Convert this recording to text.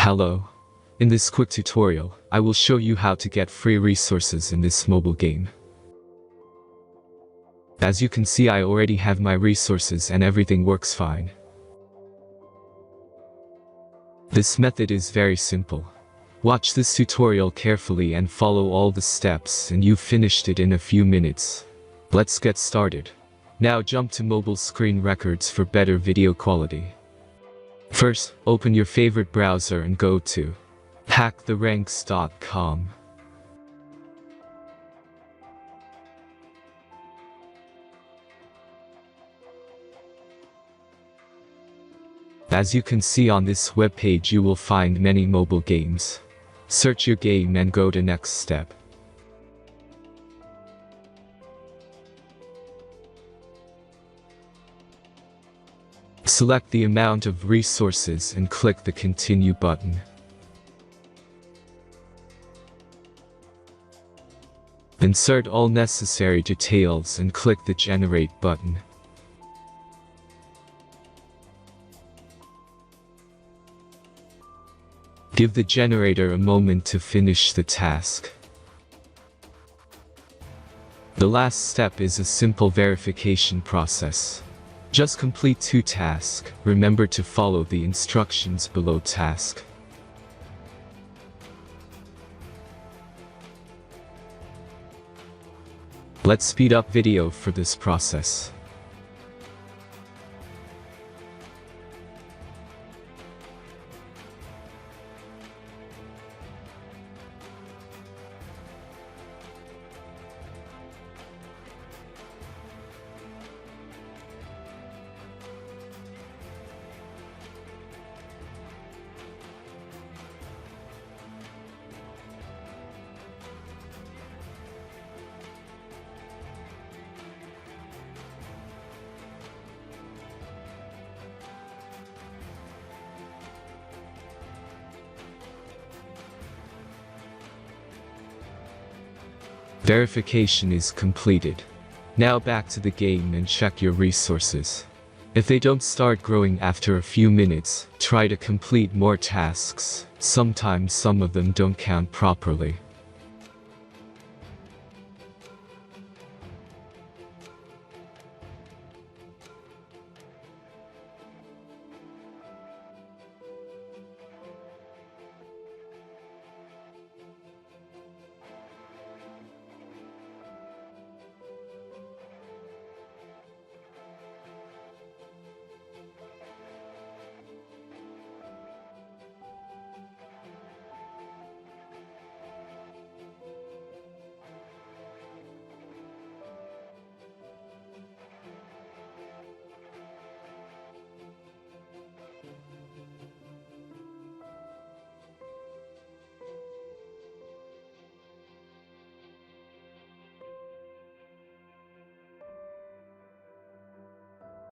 Hello. In this quick tutorial, I will show you how to get free resources in this mobile game. As you can see, I already have my resources and everything works fine. This method is very simple. Watch this tutorial carefully and follow all the steps and you've finished it in a few minutes. Let's get started. Now jump to mobile screen records for better video quality. First, open your favorite browser and go to hacktheranks.com. As you can see on this webpage, you will find many mobile games. Search your game and go to next step. Select the amount of resources and click the Continue button. Insert all necessary details and click the Generate button. Give the generator a moment to finish the task. The last step is a simple verification process. Just complete 2 tasks. Remember to follow the instructions below task. Let's speed up video for this process. Verification is completed. Now back to the game and check your resources. If they don't start growing after a few minutes, try to complete more tasks. Sometimes some of them don't count properly.